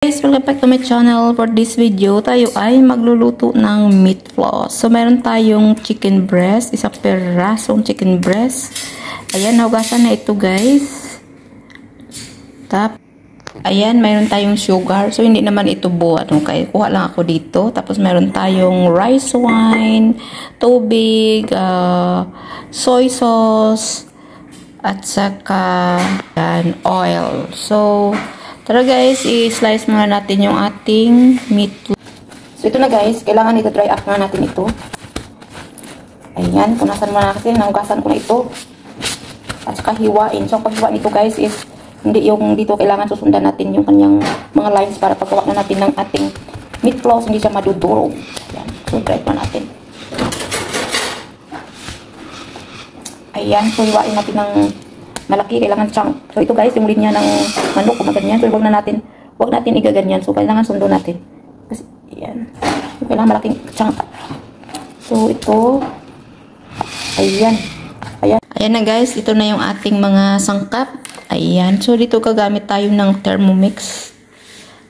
Guys, welcome back to my channel. For this video, tayo ay magluluto ng meat floss. So, meron tayong chicken breast, isang perasong chicken breast. Ayan, hugasan na ito guys. Ayan, meron tayong sugar. So, hindi naman ito buhat. Okay, kuha lang ako dito. Tapos, meron tayong rice wine, tubig, soy sauce, at saka oil. So, tara guys, i-slice muna natin yung ating meat. So ito na guys, kailangan ito dry up na natin ito. Ayan, punasan muna natin, nahugasan ko na ito. At saka hiwain. So paghiwa nito guys is, hindi yung dito kailangan susundan natin yung kanyang mga lines para paggawa na natin ng ating meat floss, hindi siya madudurog. Ayan, so dry pa natin. Ayan, so hiwain natin ng malaki, kailangan chunk. So ito guys, yung linya ng manok, kung ganyan. So wag natin igaganyan. So kailangan sundo natin. Kasi ayan. So, kailangan malaking chunk. So ito, ayan. Ayan na guys, ito na yung ating mga sangkap. Ayan. So dito gagamit tayo ng Thermomix.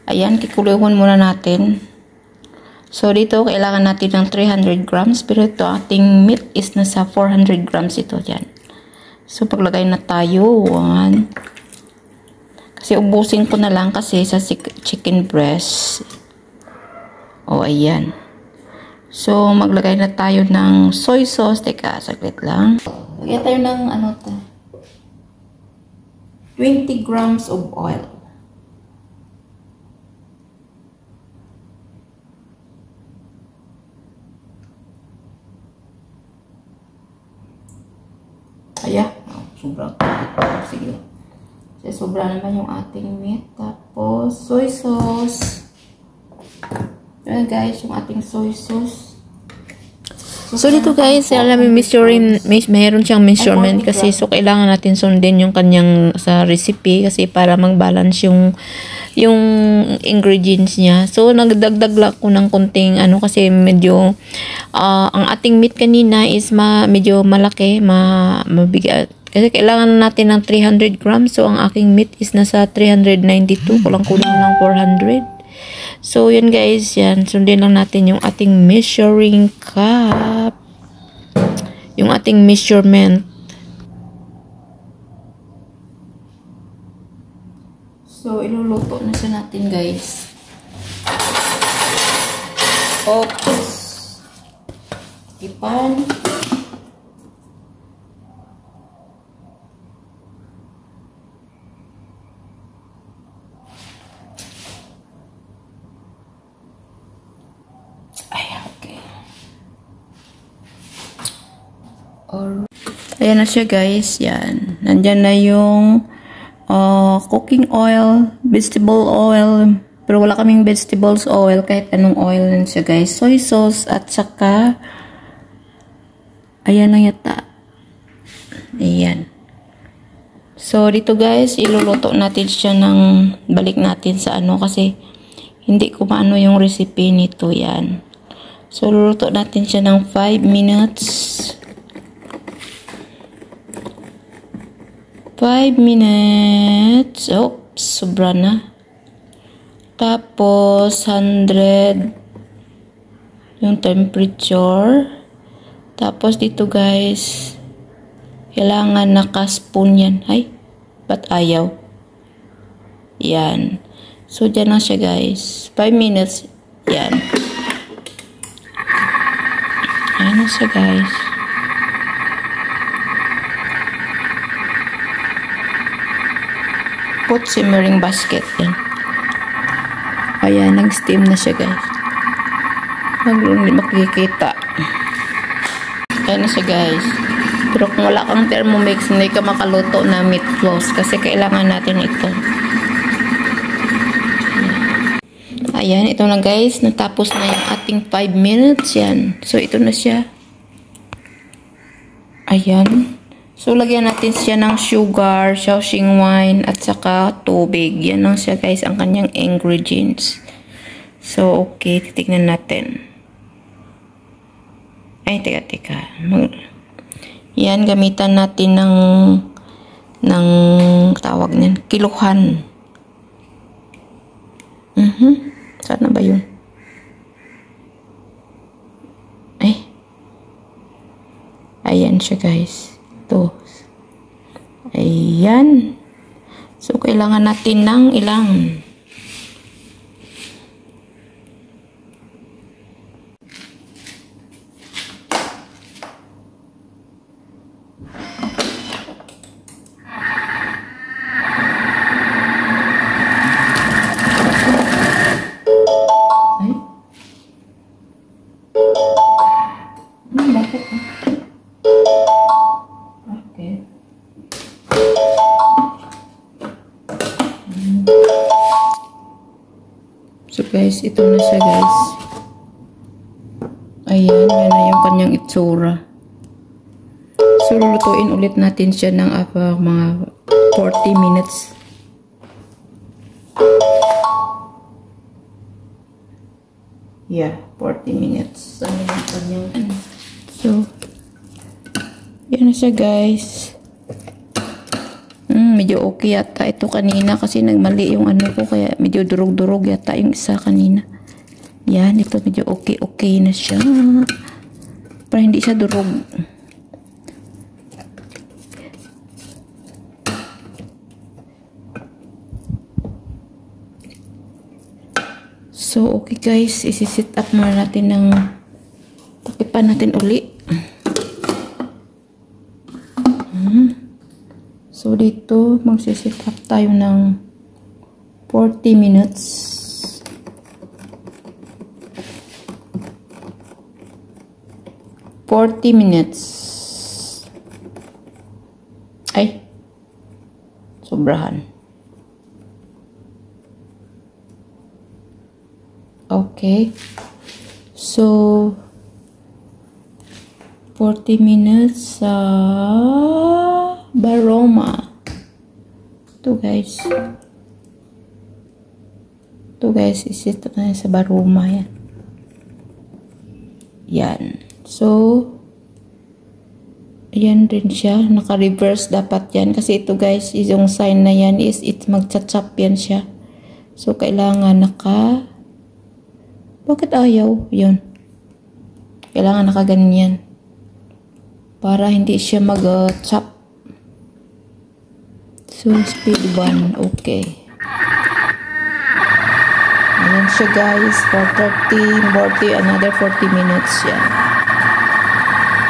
Ayan, kikuluhon muna natin. So dito kailangan natin ng 300 grams. Pero ito ating meat is nasa 400 grams ito dyan. So, paglagay na tayo, 1. Kasi ubusin ko na lang kasi sa chicken breast. O, ayan. So, maglagay na tayo ng soy sauce. Teka, saglit lang. Lagyan tayo ng, 20 grams of oil. Ayan. Sobrang sige. Kasi sobra naman yung ating meat. Tapos, soy sauce. Ayan guys, yung ating soy sauce. So dito guys, alam mo mayroon siyang measurement kasi so kailangan natin sundin yung kanyang sa recipe kasi para mag-balance yung ingredients niya. So nagdagdag lang ko ng konting kasi medyo ang ating meat kanina is medyo malaki, mabigat. Kasi kailangan natin ng 300 grams. So ang aking meat is nasa 392, kulang-kulang lang 400. So, yun guys, yan. Sundin lang natin yung ating measuring cup. Yung ating measurement. So, iluluto na siya natin guys. Oops. Ipan. Ayan na siya guys, yan. Nandyan na yung cooking oil, vegetable oil, pero wala kaming vegetables oil, kahit anong oil lang siya guys. Soy sauce at saka ayan na yata. Ayan. So dito guys, iluluto natin siya balik natin sa kasi hindi ko maano yung recipe nito, yan. So luluto natin siya ng 5 minutes. 5 minutes. Oops, sobra na. Tapos, 100 yung temperature. Tapos, dito guys, kailangan naka-spoon yan. Ay, ba't ayaw? Yan. So, dyan lang siya guys. 5 minutes. Yan. Ayan na siya guys. Put simmering basket yan. Ayan, nag-steam na siya guys. Makikita. Ayan na siya guys. Pero kung wala kang Thermomix, hindi ka makaluto na meat floss kasi kailangan natin ito. Ayan, ito na guys. Natapos na yung ating 5 minutes yan. So, ito na siya. Ayan. So, lagyan natin siya ng sugar, Shaoxing wine, at saka tubig. Yan lang siya guys, ang kanyang ingredients. So, okay. Titignan natin. Ay, teka. Yan, gamitan natin ng tawag niyan, kiluhan. Saan na ba yun? Ay. Ayan siya guys. Ito. Ayan. So, kailangan natin ng ilang. So guys, ito na siya guys. Ayan, yan na yung kanyang itsura. So lulutuin ulit natin siya ng mga 40 minutes. Yeah, 40 minutes. Ano yung kanyang so, yan na siya guys. Medyo okay yata ito kanina kasi nagmali yung ano ko kaya medyo durog-durog yata yung isa kanina. Yan, ito medyo okay na siya. Para hindi siya durog. So, okay guys, isi-set up muna natin ng takipan natin uli. So, dito, magsisit up tayo ng 40 minutes. Ay, sobrahan. Okay. So, 40 minutes sa Baroma. Ito guys. Isit na sa Baroma yan. Yan. So, ayan rin siya. Naka-reverse dapat yan. Kasi ito guys, yung sign na yan is magcha-chop yan siya. So, kailangan bakit ayaw? Yun. Kailangan nakaganyan. Para hindi siya mag-chop. So, speed 1. Okay. Ayan siya guys. For 40, another 40 minutes yan.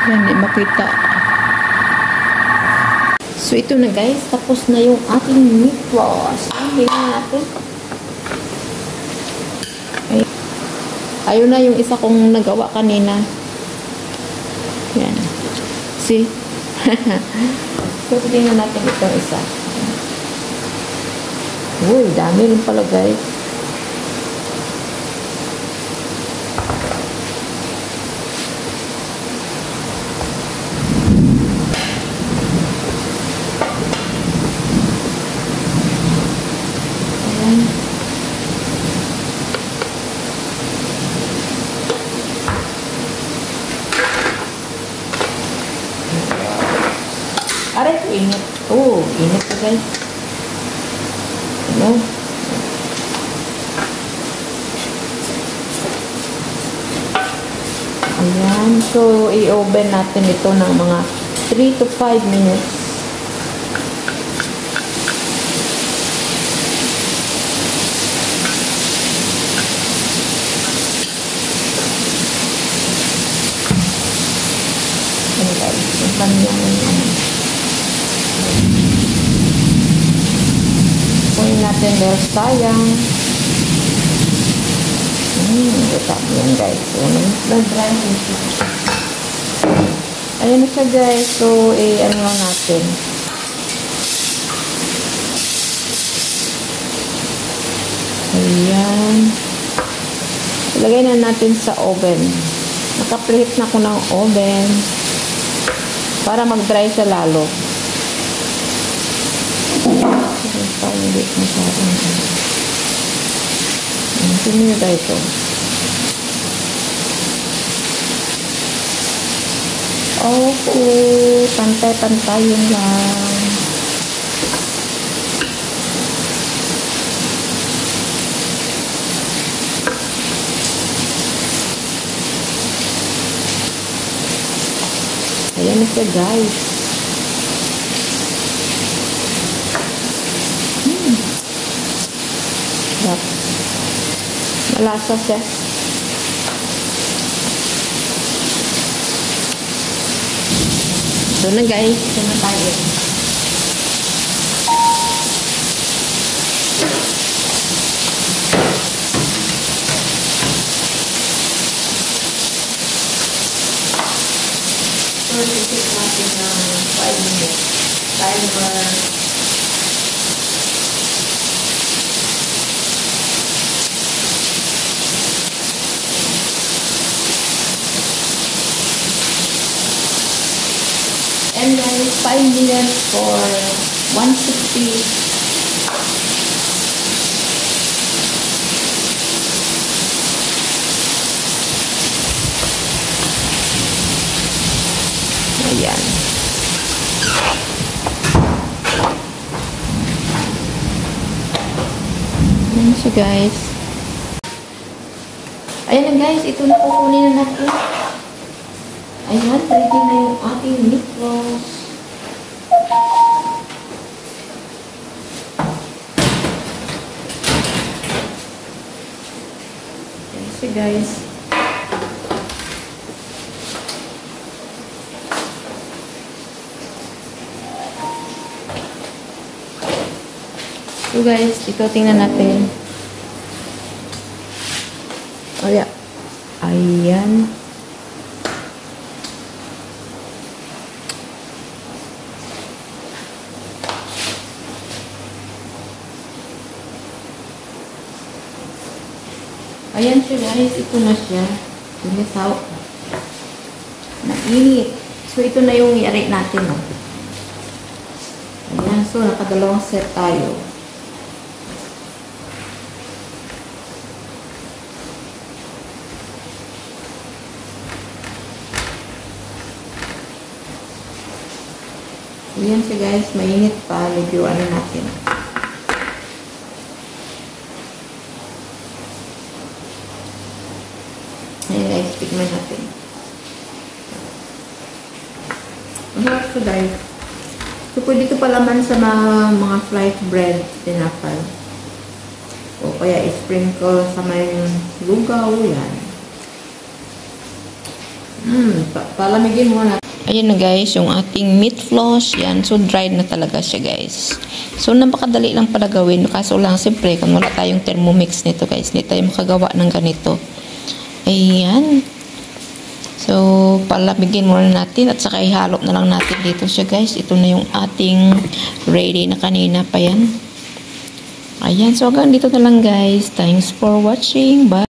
Yan, hindi makita. So, ito na guys. Tapos na yung ating meatballs. Tingnan natin. Ayun na yung isa kong nagawa kanina. Yan. See? So, tingnan natin itong isa. Uy, dami rin pala guys. Ayan. Aray, init. Oh, init po guys. Ano? Ayan. So, i-oven natin ito ng mga 3 to 5 minutes. Ayan guys. Yung kanyang kunin natin dahil sayang. Yan guys. So, nag-dry ito. Ayan na siya guys. So, ano lang natin. Ayan. Ilagay na natin sa oven. Naka-preheat na ko ng oven. Para mag-dry sa lalo. Hindi masyadong tingnan nyo ito. Okay, pantay-pantayin lang. Ayan na siya, guys. Malasa siya. So na guys, ito na tayo. So, titik natin ng 5 minutes. Timer. And then 5 minutes for 160. Ayan. Ayan siya, guys. Ayan na, guys. Ito na kukunin na natin. Ayan, ready na yung ating meatballs. Ayan siya, guys. So guys, ito tingnan natin. Ayan. Ayan. Ayan siya, guys. Ito na siya. Binisaw. Mainit. So ito na yung i-array natin. Oh. Ayan. So nakadalawang set tayo. Ayan siya, guys. Mainit pa. Medyo ano natin. Ayan, guys. Tignan natin. Masarap siya, guys. So, pwede ito palaman sa mga sliced bread, tinapal. O kaya sprinkle sa may lugaw. Yan. Palamigin mo na. Ayan na, guys, yung ating meat floss. Yan. So, dried na talaga siya, guys. So, napakadali lang pala gawin. Kaso lang, siyempre, kung wala tayong thermomix nito, guys, hindi tayo makagawa ng ganito. Ayan. So, palamigin muna natin at saka ihalo na lang natin dito siya, guys. Ito na yung ating ready na kanina pa yan. Ayan. So, hanggang dito na lang, guys. Thanks for watching. Bye.